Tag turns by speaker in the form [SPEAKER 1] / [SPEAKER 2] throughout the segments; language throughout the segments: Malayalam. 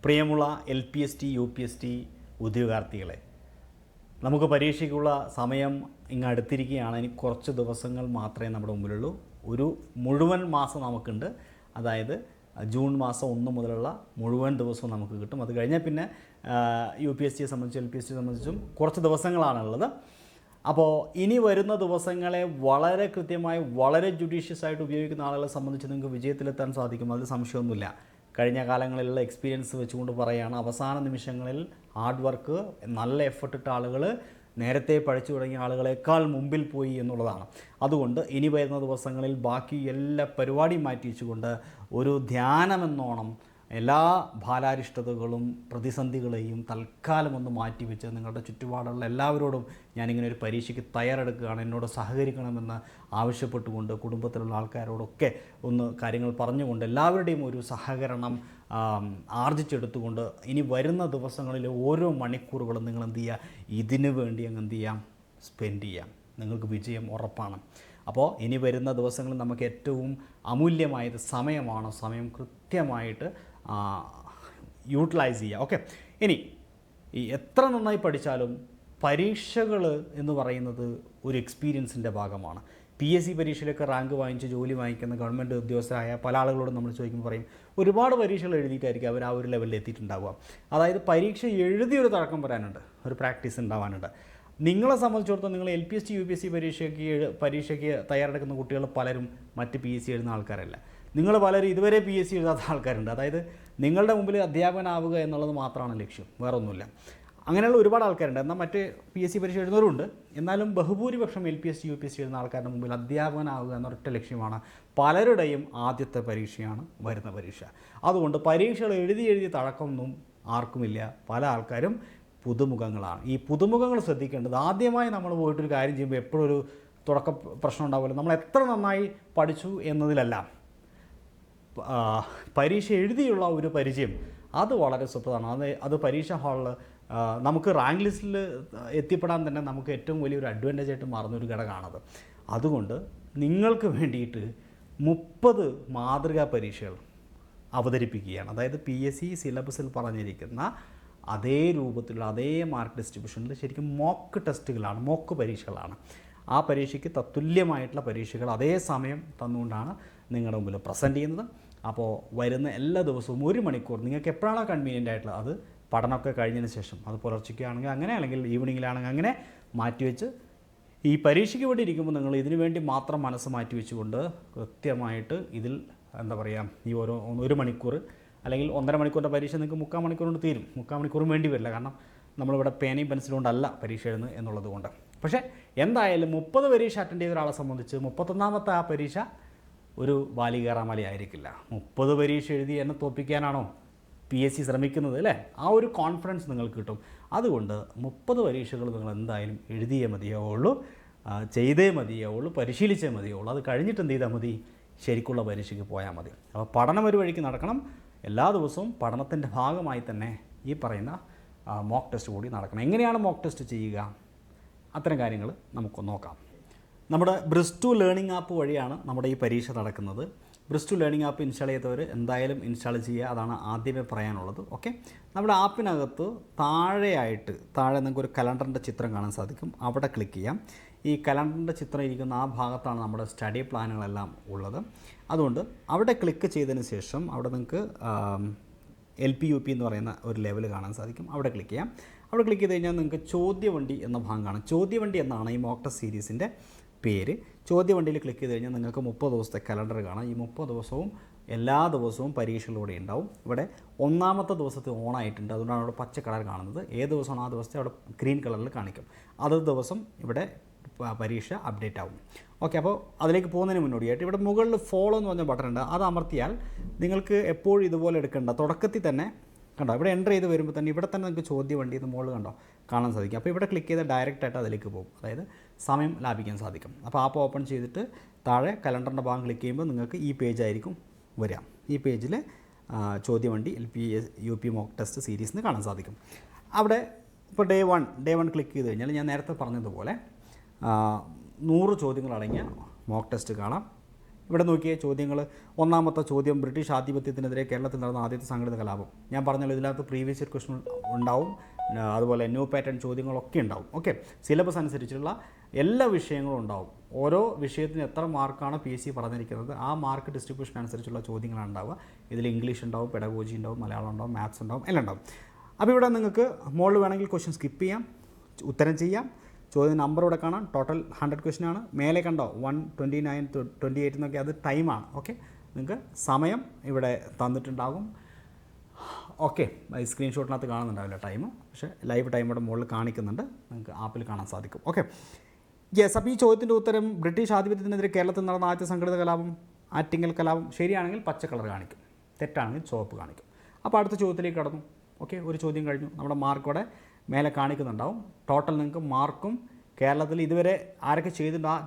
[SPEAKER 1] പ്രിയമുള്ള LPST UPST ഉദ്യോഗാർത്ഥികളെ, നമുക്ക് പരീക്ഷയ്ക്കുള്ള സമയം ഇങ്ങ് അടുത്തിരിക്കുകയാണ്. ഇനി കുറച്ച് ദിവസങ്ങൾ മാത്രമേ നമ്മുടെ മുമ്പിലുള്ളൂ. ഒരു മുഴുവൻ മാസം നമുക്കുണ്ട്. അതായത് ജൂൺ മാസം 1 മുതലുള്ള മുഴുവൻ ദിവസവും നമുക്ക് കിട്ടും. അത് കഴിഞ്ഞാൽ പിന്നെ UPSTയെ സംബന്ധിച്ചും LPSTയെ സംബന്ധിച്ചും കുറച്ച് ദിവസങ്ങളാണുള്ളത്. അപ്പോൾ ഇനി വരുന്ന ദിവസങ്ങളെ വളരെ കൃത്യമായി വളരെ ജുഡീഷ്യസ് ആയിട്ട് ഉപയോഗിക്കുന്ന ആളുകളെ സംബന്ധിച്ച് നിങ്ങൾക്ക് വിജയത്തിലെത്താൻ സാധിക്കും. അതിൽ സംശയമൊന്നുമില്ല. കഴിഞ്ഞ കാലങ്ങളിലുള്ള എക്സ്പീരിയൻസ് വെച്ചുകൊണ്ട് പറയുകയാണ്, അവസാന നിമിഷങ്ങളിൽ ഹാർഡ് വർക്ക്, നല്ല എഫർട്ട് ഇട്ട ആളുകൾ നേരത്തെ പഠിച്ചു തുടങ്ങിയ ആളുകളെക്കാൾ മുമ്പിൽ പോയി എന്നുള്ളതാണ്. അതുകൊണ്ട് ഇനി വരുന്ന ദിവസങ്ങളിൽ ബാക്കി എല്ലാ പരിപാടിയും മാറ്റി വെച്ചുകൊണ്ട് ഒരു ധ്യാനമെന്നോണം എല്ലാ ബാലാരിഷ്ടതകളും പ്രതിസന്ധികളെയും തൽക്കാലം ഒന്ന് മാറ്റിവെച്ച് നിങ്ങളുടെ ചുറ്റുപാടുള്ള എല്ലാവരോടും ഞാനിങ്ങനെ ഒരു പരീക്ഷയ്ക്ക് തയ്യാറെടുക്കുകയാണ്, എന്നോട് സഹകരിക്കണമെന്ന് ആവശ്യപ്പെട്ടുകൊണ്ട് കുടുംബത്തിലുള്ള ആൾക്കാരോടൊക്കെ ഒന്ന് കാര്യങ്ങൾ പറഞ്ഞുകൊണ്ട് എല്ലാവരുടെയും ഒരു സഹകരണം ആർജിച്ചെടുത്തുകൊണ്ട് ഇനി വരുന്ന ദിവസങ്ങളിൽ ഓരോ മണിക്കൂറുകളും നിങ്ങൾ എന്ത് ചെയ്യുക, ഇതിനു വേണ്ടി അങ്ങ് എന്ത് ചെയ്യാം, സ്പെൻഡ് ചെയ്യാം. നിങ്ങൾക്ക് വിജയം ഉറപ്പാണ്. അപ്പോൾ ഇനി വരുന്ന ദിവസങ്ങളിൽ നമുക്ക് ഏറ്റവും അമൂല്യമായത് സമയമാണ്. സമയം കൃത്യമായിട്ട് യൂട്ടിലൈസ് ചെയ്യുക. ഓക്കെ, ഇനി ഈ എത്ര നന്നായി പഠിച്ചാലും പരീക്ഷകൾ എന്ന് പറയുന്നത് ഒരു എക്സ്പീരിയൻസിൻ്റെ ഭാഗമാണ്. PSC പരീക്ഷയിലൊക്കെ റാങ്ക് വാങ്ങിച്ച് ജോലി വാങ്ങിക്കുന്ന ഗവൺമെൻറ് ഉദ്യോഗസ്ഥരായ പല ആളുകളോടും നമ്മൾ ചോദിക്കുമ്പോൾ പറയും, ഒരുപാട് പരീക്ഷകൾ എഴുതിയിട്ടായിരിക്കും അവർ ആ ഒരു ലെവലിൽ എത്തിയിട്ടുണ്ടാവുക. അതായത് പരീക്ഷ എഴുതിയൊരു തഴക്കം വരാനുണ്ട്, ഒരു പ്രാക്ടീസ് ഉണ്ടാവാനുണ്ട്. നിങ്ങളെ സംബന്ധിച്ചിടത്തോളം നിങ്ങൾ LPST UPSC പരീക്ഷയ്ക്ക് തയ്യാറെടുക്കുന്ന കുട്ടികൾ പലരും മറ്റ് PSC എഴുതുന്ന ആൾക്കാരല്ല. നിങ്ങൾ പലരും ഇതുവരെ PSC എഴുതാത്ത ആൾക്കാരുണ്ട്. അതായത് നിങ്ങളുടെ മുമ്പിൽ അധ്യാപകനാവുക എന്നുള്ളത് മാത്രമാണ് ലക്ഷ്യം, വേറെ ഒന്നുമില്ല. അങ്ങനെയുള്ള ഒരുപാട് ആൾക്കാരുണ്ട്. എന്നാൽ മറ്റ് PSC പരീക്ഷ എഴുതുന്നവരുണ്ട്. എന്നാലും ബഹുഭൂരിപക്ഷം LPST UPSC എഴുതുന്ന ആൾക്കാരുടെ മുമ്പിൽ അധ്യാപകനാവുക എന്നൊരൊറ്റ ലക്ഷ്യമാണ്. പലരുടെയും ആദ്യത്തെ പരീക്ഷയാണ് വരുന്ന പരീക്ഷ. അതുകൊണ്ട് പരീക്ഷകൾ എഴുതി തഴക്കമൊന്നും ആർക്കുമില്ല. പല ആൾക്കാരും പുതുമുഖങ്ങളാണ്. ഈ പുതുമുഖങ്ങൾ ശ്രദ്ധിക്കേണ്ടത്, ആദ്യമായി നമ്മൾ പോയിട്ടൊരു കാര്യം ചെയ്യുമ്പോൾ എപ്പോഴും ഒരു തുടക്ക പ്രശ്നം ഉണ്ടാവുമല്ലോ. നമ്മൾ എത്ര നന്നായി പഠിച്ചു എന്നതിലല്ല, പരീക്ഷ എഴുതിയുള്ള ഒരു പരിചയം അത് വളരെ സുപ്രധാനമാണ്. അത് പരീക്ഷാ ഹാളിൽ നമുക്ക് റാങ്ക് ലിസ്റ്റിൽ എത്തിപ്പെടാൻ തന്നെ നമുക്ക് ഏറ്റവും വലിയൊരു അഡ്വാൻറ്റേജ് ആയിട്ട് മാറുന്നൊരു ഘടകമാണത്. അതുകൊണ്ട് നിങ്ങൾക്ക് വേണ്ടിയിട്ട് 30 മാതൃകാ പരീക്ഷകൾ അവതരിപ്പിക്കുകയാണ്. അതായത് PSC സിലബസിൽ പറഞ്ഞിരിക്കുന്ന അതേ രൂപത്തിലുള്ള അതേ മാർക്ക് ഡിസ്ട്രിബ്യൂഷനിൽ ശരിക്കും മോക്ക് ടെസ്റ്റുകളാണ്, മോക്ക് പരീക്ഷകളാണ്. ആ പരീക്ഷയ്ക്ക് തത്തുല്യമായിട്ടുള്ള പരീക്ഷകൾ അതേ സമയം തന്നുകൊണ്ടാണ് നിങ്ങളുടെ മുമ്പിൽ പ്രസൻറ്റ് ചെയ്യുന്നത്. അപ്പോൾ വരുന്ന എല്ലാ ദിവസവും 1 മണിക്കൂർ നിങ്ങൾക്ക് എപ്പോഴാണോ കൺവീനിയൻ്റ് ആയിട്ടുള്ളത്, അത് പഠനമൊക്കെ കഴിഞ്ഞതിന് ശേഷം, അത് പുലർച്ചയ്ക്കാണെങ്കിൽ അങ്ങനെ, അല്ലെങ്കിൽ ഈവനിങ്ങിലാണെങ്കിൽ അങ്ങനെ മാറ്റിവെച്ച് ഈ പരീക്ഷയ്ക്ക് വേണ്ടി ഇരിക്കുമ്പോൾ നിങ്ങൾ ഇതിനു വേണ്ടി മാത്രം മനസ്സ് മാറ്റിവെച്ചുകൊണ്ട് കൃത്യമായിട്ട് ഇതിൽ എന്താ പറയുക, ഈ 1 മണിക്കൂർ അല്ലെങ്കിൽ 1.5 മണിക്കൂറിൻ്റെ പരീക്ഷ നിങ്ങൾക്ക് 3/4 മണിക്കൂർ കൊണ്ട് തീരും. 3/4 മണിക്കൂറും വേണ്ടി വരില്ല, കാരണം നമ്മളിവിടെ പേനയും പെൻസിലും കൊണ്ടല്ല പരീക്ഷ എഴുതുന്നത് എന്നുള്ളത് കൊണ്ട്. പക്ഷേ എന്തായാലും 30 പരീക്ഷ അറ്റൻഡ് ചെയ്ത ഒരാളെ സംബന്ധിച്ച് 31ാമത്തെ ആ പരീക്ഷ ഒരു ബാലികേറാമലി ആയിരിക്കില്ല. 30 പരീക്ഷ എഴുതി എന്നെ തോൽപ്പിക്കാനാണോ PSC ശ്രമിക്കുന്നത് അല്ലേ? ആ ഒരു കോൺഫിഡൻസ് നിങ്ങൾക്ക് കിട്ടും. അതുകൊണ്ട് 30 പരീക്ഷകൾ നിങ്ങൾ എന്തായാലും എഴുതിയേ മതിയാവുള്ളൂ, ചെയ്തേ മതിയാവുള്ളൂ, പരിശീലിച്ചേ മതിയാവുള്ളൂ. അത് കഴിഞ്ഞിട്ട് എന്ത് ചെയ്താൽ മതി, ശരിക്കുള്ള പരീക്ഷയ്ക്ക് പോയാൽ മതി. അപ്പോൾ പഠനം ഒരു വഴിക്ക് നടക്കണം. എല്ലാ ദിവസവും പഠനത്തിൻ്റെ ഭാഗമായി തന്നെ ഈ പറയുന്ന മോക്ക് ടെസ്റ്റ് കൂടി നടക്കണം. എങ്ങനെയാണ് മോക്ക് ടെസ്റ്റ് ചെയ്യുക, അത്തരം കാര്യങ്ങൾ നമുക്ക് നോക്കാം. നമ്മുടെ ബ്രിസ്റ്റു ലേണിംഗ് ആപ്പ് വഴിയാണ് നമ്മുടെ ഈ പരീക്ഷ നടക്കുന്നത്. ബ്രിസ്റ്റു ലേണിംഗ് ആപ്പ് ഇൻസ്റ്റാൾ ചെയ്തവർ എന്തായാലും ഇൻസ്റ്റാൾ ചെയ്യുക, അതാണ് ആദ്യമേ പറയാനുള്ളത്. ഓക്കെ, നമ്മുടെ ആപ്പിനകത്ത് താഴെ നിങ്ങൾക്കൊരു കലണ്ടറിൻ്റെ ചിത്രം കാണാൻ സാധിക്കും. അവിടെ ക്ലിക്ക് ചെയ്യാം. ഈ കലണ്ടറിൻ്റെ ചിത്രം ഇരിക്കുന്ന ആ ഭാഗത്താണ് നമ്മുടെ സ്റ്റഡി പ്ലാനുകളെല്ലാം ഉള്ളത്. അതുകൊണ്ട് അവിടെ ക്ലിക്ക് ചെയ്തതിന് ശേഷം അവിടെ നിങ്ങൾക്ക് LP UP എന്ന് പറയുന്ന ഒരു ലെവൽ കാണാൻ സാധിക്കും. അവിടെ ക്ലിക്ക് ചെയ്യാം. അവിടെ ക്ലിക്ക് ചെയ്ത് കഴിഞ്ഞാൽ നിങ്ങൾക്ക് ചോദ്യവണ്ടി എന്ന ഭാഗം കാണാം. ചോദ്യവണ്ടി എന്നാണ് ഈ മോക്ക് ടെസ്റ്റ് സീരീസിൻ്റെ പേര്. ചോദ്യവണ്ടിയിൽ ക്ലിക്ക് ചെയ്ത് കഴിഞ്ഞാൽ നിങ്ങൾക്ക് 30 ദിവസത്തെ കലണ്ടർ കാണാം. ഈ 30 ദിവസവും എല്ലാ ദിവസവും പരീക്ഷകളിലൂടെ ഉണ്ടാവും. ഇവിടെ 1ാമത്തെ ദിവസത്തെ ഓണായിട്ടുണ്ട്, അതുകൊണ്ടാണ് അവിടെ പച്ച കളർ കാണുന്നത്. ഏത് ദിവസമാണ് ആ ദിവസത്തെ അവിടെ ഗ്രീൻ കളറിൽ കാണിക്കും. അതേ ദിവസം ഇവിടെ പരീക്ഷ അപ്ഡേറ്റ് ആവും. ഓക്കെ, അപ്പോൾ അതിലേക്ക് പോകുന്നതിന് മുന്നോടിയായിട്ട് ഇവിടെ മുകളിൽ ഫോളോ എന്ന് പറഞ്ഞ ബട്ടൺ ഉണ്ട്. അത് അമർത്തിയാൽ നിങ്ങൾക്ക് എപ്പോഴും ഇതുപോലെ എടുക്കേണ്ട, തുടക്കത്തിൽ തന്നെ കണ്ടോ, ഇവിടെ എൻ്റർ ചെയ്ത് വരുമ്പോൾ തന്നെ ഇവിടെ തന്നെ നിങ്ങൾക്ക് ചോദ്യവണ്ടി എന്ന് മുകളിൽ കണ്ടോ കാണാൻ സാധിക്കും. അപ്പോൾ ഇവിടെ ക്ലിക്ക് ചെയ്താൽ ഡയറക്റ്റായിട്ട് അതിലേക്ക് പോകും. അതായത് സമയം ലാഭിക്കാൻ സാധിക്കും. അപ്പോൾ ആപ്പ് ഓപ്പൺ ചെയ്തിട്ട് താഴെ കലണ്ടറിൻ്റെ ഭാഗം ക്ലിക്ക് ചെയ്യുമ്പോൾ നിങ്ങൾക്ക് ഈ പേജായിരിക്കും വരിക. ഈ പേജിൽ ചോദ്യവണ്ടി LP UP mock test series എന്ന് കാണാൻ സാധിക്കും. അവിടെ ഇപ്പോൾ ഡേ വൺ ക്ലിക്ക് ചെയ്ത് കഴിഞ്ഞാൽ ഞാൻ നേരത്തെ പറഞ്ഞതുപോലെ 100 ചോദ്യങ്ങളടങ്ങിയ മോക്ക് ടെസ്റ്റ് കാണാം. ഇവിടെ നോക്കിയ ചോദ്യങ്ങൾ. ഒന്നാമത്തെ ചോദ്യം, ബ്രിട്ടീഷ് ആധിപത്യത്തിനെതിരെ കേരളത്തിൽ നടന്ന ആദ്യത്തെ സംഘടിത കലാപം. ഞാൻ പറഞ്ഞല്ലോ ഇതിനകത്ത് പ്രീവിയസ് ഇയർ ക്വസ്റ്റൻ ഉണ്ടാവും, അതുപോലെ ന്യൂ പാറ്റേൺ ചോദ്യങ്ങളൊക്കെ ഉണ്ടാവും. ഓക്കെ, സിലബസ് അനുസരിച്ചുള്ള എല്ലാ വിഷയങ്ങളും ഉണ്ടാവും. ഓരോ വിഷയത്തിന് എത്ര മാർക്കാണ് PSC പറഞ്ഞിരിക്കുന്നത് ആ മാർക്ക് ഡിസ്ട്രിബ്യൂഷൻ അനുസരിച്ചുള്ള ചോദ്യങ്ങളാണ് ഉണ്ടാവുക. ഇതിൽ ഇംഗ്ലീഷ് ഉണ്ടാവും, പെഡഗോജി ഉണ്ടാവും, മലയാളം ഉണ്ടാവും, മാത്സ് ഉണ്ടാവും, എല്ലാം ഉണ്ടാവും. അപ്പോൾ ഇവിടെ നിങ്ങൾക്ക് മുകളിൽ വേണമെങ്കിൽ ക്വസ്റ്റ്യൻ സ്കിപ്പ് ചെയ്യാം, ഉത്തരം ചെയ്യാം. ചോദ്യം നമ്പർ ഇവിടെ കാണാം, ടോട്ടൽ 100 ക്വസ്റ്റ്യൻ ആണ്. മേലെ കണ്ടോ 129 28 എന്നൊക്കെ, അത് ടൈമാണ്. ഓക്കെ, നിങ്ങൾക്ക് സമയം ഇവിടെ തന്നിട്ടുണ്ടാകും. ഓക്കെ, സ്ക്രീൻഷോട്ടിനകത്ത് കാണുന്നുണ്ടാവില്ല ടൈം, പക്ഷേ ലൈവ് ടൈം ഇവിടെ മുകളിൽ കാണിക്കുന്നുണ്ട്, നിങ്ങൾക്ക് ആപ്പിൽ കാണാൻ സാധിക്കും. Okay, yes. അപ്പോൾ ഈ ചോദ്യത്തിൻ്റെ ഉത്തരം, ബ്രിട്ടീഷ് ആധിപത്യത്തിനെതിരെ കേരളത്തിൽ നടന്ന ആദ്യത്തെ സംഘടിത കലാപം ആറ്റിങ്ങൽ കലാപം. ശരിയാണെങ്കിൽ പച്ച കളർ കാണിക്കും, തെറ്റാണെങ്കിൽ ചുവപ്പ് കാണിക്കും. അപ്പോൾ അടുത്ത ചോദ്യത്തിലേക്ക് കടന്നു. ഓക്കെ, ഒരു ചോദ്യം കഴിഞ്ഞു. നമ്മുടെ മാർക്കോടെ മേലെ കാണിക്കുന്നുണ്ടാവും. ടോട്ടൽ നിങ്ങൾക്ക് മാർക്കും കേരളത്തിൽ ഇതുവരെ ആരൊക്കെ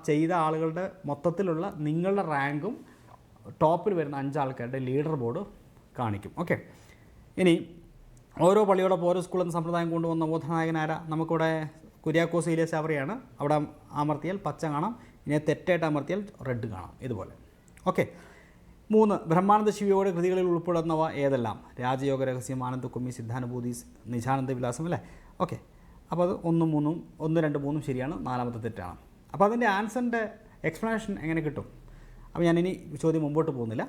[SPEAKER 1] ചെയ്ത ആളുകളുടെ മൊത്തത്തിലുള്ള നിങ്ങളുടെ റാങ്കും ടോപ്പിൽ വരുന്ന 5 ആൾക്കാരുടെ ലീഡർ ബോർഡ് കാണിക്കും. ഓക്കെ, ഇനി ഓരോ പള്ളിയോടൊപ്പം ഓരോ സ്കൂളിൽ നിന്ന് സമ്പ്രദായം കൊണ്ടുവന്ന ബോധനായകനാര, നമുക്കിവിടെ കുര്യാക്കോസ് ഏലിയാസ് ചാവറയാണ്. അവിടെ അമർത്തിയാൽ പച്ച കാണാം, ഇനി തെറ്റായിട്ട് അമർത്തിയാൽ റെഡ് കാണാം, ഇതുപോലെ. ഓക്കെ, 3, ബ്രഹ്മാനന്ദ ശിവയോട് കൃതികളിൽ ഉൾപ്പെടുന്നവ ഏതെല്ലാം? രാജയോഗ രഹസ്യം, ആനന്ദക്കുമ്മി, സിദ്ധാനുഭൂതി, നിശാനന്ദ വിലാസം, അല്ലേ? ഓക്കെ, അപ്പോൾ അത് 1, 3, 1, 2, 3 ശരിയാണ്, 4ാമത്തെ തെറ്റാണ്. അപ്പോൾ അതിൻ്റെ ആൻസറിൻ്റെ എക്സ്പ്ലനേഷൻ എങ്ങനെ കിട്ടും? അപ്പോൾ ഞാനിനി ചോദ്യം മുമ്പോട്ട് പോകുന്നില്ല,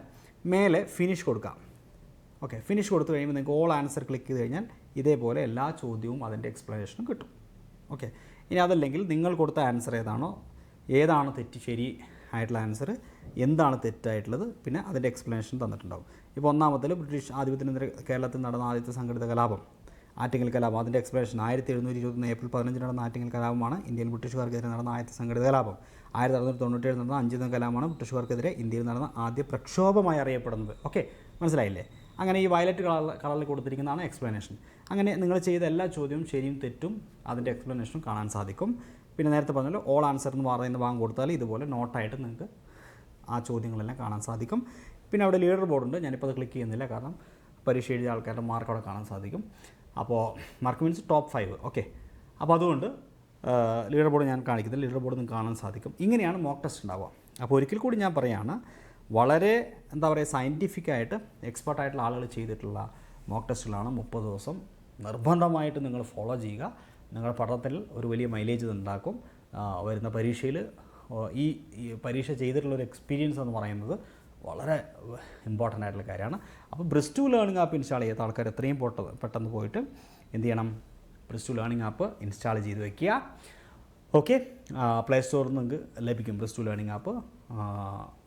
[SPEAKER 1] മേലെ ഫിനിഷ് കൊടുക്കാം. ഓക്കെ, ഫിനിഷ് കൊടുത്തു കഴിയുമ്പോൾ നിങ്ങൾക്ക് ഓൾ ആൻസർ ക്ലിക്ക് ചെയ്ത് കഴിഞ്ഞാൽ ഇതേപോലെ എല്ലാ ചോദ്യവും അതിൻ്റെ എക്സ്പ്ലനേഷനും കിട്ടും. ഓക്കെ, ഇനി അതല്ലെങ്കിൽ നിങ്ങൾ കൊടുത്ത ആൻസർ ഏതാണ് തെറ്റ് ശരി ആയിട്ടുള്ള ആൻസർ, എന്താണ് തെറ്റായിട്ടുള്ളത്, പിന്നെ അതിൻ്റെ എക്സ്പ്ലനേഷൻ തന്നിട്ടുണ്ടാവും. ഇപ്പോൾ ഒന്നാമത്തിൽ ബ്രിട്ടീഷ് ആധിപത്യത്തിനെതിരെ കേരളത്തിൽ നടന്ന ആദ്യത്തെ സംഘടിത കലാപം ആറ്റിങ്ങൽ കലാപം. അതിൻ്റെ എക്സ്പ്ലനേഷൻ 1721 ഏപ്രിൽ 15 നടന്ന ആറ്റിങ്ങൽ കലാപമാണ് ഇന്ത്യയിൽ ബ്രിട്ടീഷുകാർക്കെതിരെ നടന്ന ആദ്യത്തെ സംഘടിത കലാപം. 1697 നടന്ന 5 ദിന കലാപമാണ് ബ്രിട്ടീഷുകാർക്കെതിരെ ഇന്ത്യയിൽ നടന്ന ആദ്യ പ്രക്ഷോഭമായി അറിയപ്പെടുന്നത്. ഓക്കെ, മനസ്സിലായില്ലേ? അങ്ങനെ ഈ വയലറ്റ് കളറിൽ കൊടുത്തിരിക്കുന്നതാണ് എക്സ്പ്ലനേഷൻ. അങ്ങനെ നിങ്ങൾ ചെയ്ത എല്ലാ ചോദ്യവും ശരിയും തെറ്റും അതിൻ്റെ എക്സ്പ്ലനേഷനും കാണാൻ സാധിക്കും. പിന്നെ നേരത്തെ പറഞ്ഞല്ലോ, ഓൾ ആൻസർ എന്ന് പറയുന്ന ഭാഗം കൊടുത്താൽ ഇതുപോലെ നോട്ടായിട്ട് നിങ്ങൾക്ക് ആ ചോദ്യങ്ങളെല്ലാം കാണാൻ സാധിക്കും. പിന്നെ അവിടെ ലീഡർ ബോർഡുണ്ട്, ഞാനിപ്പോൾ അത് ക്ലിക്ക് ചെയ്യുന്നില്ല, കാരണം പരീക്ഷ എഴുതിയ ആൾക്കാരുടെ മാർക്ക് അവിടെ കാണാൻ സാധിക്കും. അപ്പോൾ മാർക്ക് മീൻസ് ടോപ്പ് 5. ഓക്കെ, അപ്പോൾ അതുകൊണ്ട് ലീഡർ ബോർഡ് ഞാൻ കാണിക്കുന്നില്ല, ലീഡർ ബോർഡ് നിങ്ങൾക്ക് കാണാൻ സാധിക്കും. ഇങ്ങനെയാണ് മോക്ക് ടെസ്റ്റ് ഉണ്ടാവുക. അപ്പോൾ ഒരിക്കൽ കൂടി ഞാൻ പറയുകയാണ്, വളരെ സയൻറ്റിഫിക്കായിട്ട് എക്സ്പെർട്ടായിട്ടുള്ള ആളുകൾ ചെയ്തിട്ടുള്ള മോക്ക് ടെസ്റ്റുകളാണ്. 30 ദിവസം നിർബന്ധമായിട്ട് നിങ്ങൾ ഫോളോ ചെയ്യുക. നിങ്ങളുടെ പഠനത്തിൽ ഒരു വലിയ മൈലേജ് ഉണ്ടാക്കും. വരുന്ന പരീക്ഷയിൽ ഈ പരീക്ഷ ചെയ്തിട്ടുള്ളൊരു എക്സ്പീരിയൻസ് എന്ന് പറയുന്നത് വളരെ ഇമ്പോർട്ടൻ്റ് ആയിട്ടുള്ള കാര്യമാണ്. അപ്പോൾ ബ്രിസ്റ്റു ലേണിംഗ് ആപ്പ് ഇൻസ്റ്റാൾ ചെയ്യാത്ത ആൾക്കാർ എത്രയും പെട്ടെന്ന് പോയിട്ട് എന്ത് ചെയ്യണം? ബ്രിസ്റ്റു ലേണിംഗ് ആപ്പ് ഇൻസ്റ്റാൾ ചെയ്ത് വയ്ക്കുക. ഓക്കെ, പ്ലേ സ്റ്റോറിൽ നിന്ന് നിങ്ങൾക്ക് ലഭിക്കും ബ്രിസ്റ്റു ലേണിംഗ് ആപ്പ്.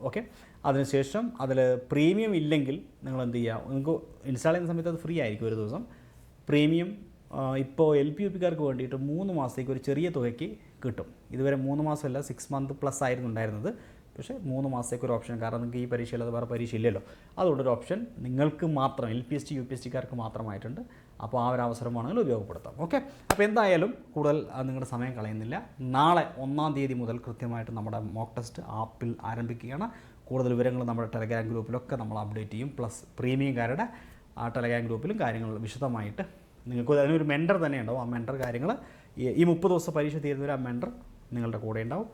[SPEAKER 1] ഓക്കെ, അതിനുശേഷം അതിൽ പ്രീമിയം ഇല്ലെങ്കിൽ നിങ്ങൾ എന്ത് ചെയ്യുക? നിങ്ങൾക്ക് ഇൻസ്റ്റാൾ ചെയ്യുന്ന സമയത്ത് അത് ഫ്രീ ആയിരിക്കും ഒരു ദിവസം. പ്രീമിയം ഇപ്പോൾ LP UPക്കാർക്ക് വേണ്ടിയിട്ട് 3 മാസത്തേക്ക് ഒരു ചെറിയ തുകയ്ക്ക് കിട്ടും. ഇതുവരെ 3 മാസമല്ല, 6 മന്ത് പ്ലസ് ആയിരുന്നു ഉണ്ടായിരുന്നത്. പക്ഷേ 3 മാസത്തേക്ക് ഒരു ഓപ്ഷൻ, കാരണം നിങ്ങൾക്ക് ഈ പരീക്ഷ അല്ലാതെ വേറെ പരീക്ഷ ഇല്ലല്ലോ, അതുകൊണ്ടൊരു ഓപ്ഷൻ നിങ്ങൾക്ക് മാത്രം LPST UPSTക്കാർക്ക് മാത്രമായിട്ടുണ്ട്. അപ്പോൾ ആ ഒരു അവസരമാണെങ്കിൽ ഉപയോഗപ്പെടുത്താം. ഓക്കെ, അപ്പോൾ എന്തായാലും കൂടുതൽ നിങ്ങളുടെ സമയം കളയുന്നില്ല. നാളെ 1-ാം തീയതി മുതൽ കൃത്യമായിട്ട് നമ്മുടെ മോക്ക് ടെസ്റ്റ് ആപ്പിൽ ആരംഭിക്കുകയാണ്. കൂടുതൽ വിവരങ്ങൾ നമ്മുടെ ടെലഗ്രാം ഗ്രൂപ്പിലൊക്കെ നമ്മൾ അപ്ഡേറ്റ് ചെയ്യും. പ്ലസ് പ്രീമിയംകാരുടെ ആ ടെലഗ്രാം ഗ്രൂപ്പിലും കാര്യങ്ങൾ വിശദമായിട്ട് നിങ്ങൾക്ക് അതിനൊരു മെൻറ്റർ തന്നെ ഉണ്ടാവും. ആ മെൻറ്റർ കാര്യങ്ങൾ ഈ 30 ദിവസം പരീക്ഷ തീരുന്നവരെ ആ മെൻറ്റർ നിങ്ങളുടെ കൂടെ ഉണ്ടാവും.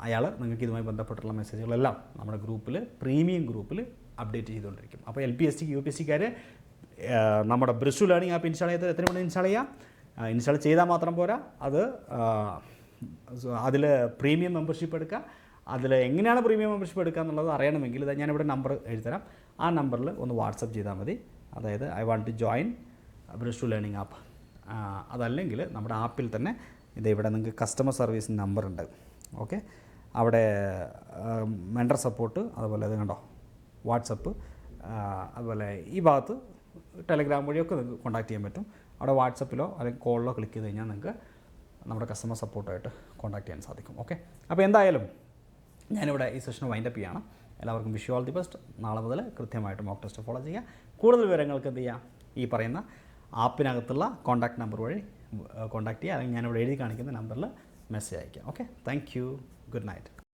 [SPEAKER 1] അയാൾ നിങ്ങൾക്ക് ഇതുമായി ബന്ധപ്പെട്ടുള്ള മെസ്സേജുകളെല്ലാം നമ്മുടെ ഗ്രൂപ്പിൽ, പ്രീമിയം ഗ്രൂപ്പിൽ അപ്ഡേറ്റ് ചെയ്തുകൊണ്ടിരിക്കും. അപ്പോൾ LPST UPSTക്കാർ നമ്മുടെ ബ്രിസ്റ്റു ലേണിംഗ് ആപ്പ് ഇൻസ്റ്റാൾ ചെയ്ത് എത്ര മണി ഇൻസ്റ്റാൾ ചെയ്യുക? ഇൻസ്റ്റാൾ ചെയ്താൽ മാത്രം പോരാ, അതിൽ പ്രീമിയം മെമ്പർഷിപ്പ് എടുക്കുക. അതിൽ എങ്ങനെയാണ് പ്രീമിയം മെമ്പർഷിപ്പ് എടുക്കുക എന്നുള്ളത് അറിയണമെങ്കിൽ ഞാനിവിടെ നമ്പർ എഴുതരാം. ആ നമ്പറിൽ ഒന്ന് വാട്സപ്പ് ചെയ്താൽ മതി. അതായത് I want to join ബ്രിസ്റ്റു ലേണിംഗ് ആപ്പ്. അതല്ലെങ്കിൽ നമ്മുടെ ആപ്പിൽ തന്നെ ഇവിടെ നിങ്ങൾക്ക് കസ്റ്റമർ സർവീസ് നമ്പറുണ്ട്. ഓക്കെ, അവിടെ മെൻറ്റർ സപ്പോർട്ട്, അതുപോലെ അത് കണ്ടോ വാട്സപ്പ്, അതുപോലെ ഈ ഭാഗത്ത് ടെലഗ്രാം വഴിയൊക്കെ നിങ്ങൾക്ക് കോൺടാക്ട് ചെയ്യാൻ പറ്റും. അവിടെ വാട്സപ്പിലോ അല്ലെങ്കിൽ കോളിലോ ക്ലിക്ക് ചെയ്ത് കഴിഞ്ഞാൽ നിങ്ങൾക്ക് നമ്മുടെ കസ്റ്റമർ സപ്പോർട്ടായിട്ട് കോൺടാക്ട് ചെയ്യാൻ സാധിക്കും. ഓക്കെ, അപ്പോൾ എന്തായാലും ഞാനിവിടെ ഈ സെഷൻ വൈൻഡപ്പ് ചെയ്യണം. എല്ലാവർക്കും wish you all the best. നാളെ മുതൽ കൃത്യമായിട്ട് മോക്ക് ടെസ്റ്റ് ഫോളോ ചെയ്യുക. കൂടുതൽ വിവരങ്ങൾക്ക് എന്ത് ചെയ്യുക? ഈ പറയുന്ന ആപ്പിനകത്തുള്ള കോൺടാക്ട് നമ്പർ വഴി കോൺടാക്ട് ചെയ്യുക, അല്ലെങ്കിൽ ഞാനിവിടെ എഴുതി കാണിക്കുന്ന നമ്പറിൽ മെസ്സേജ് അയയ്ക്കുക. Okay, thank you, good night.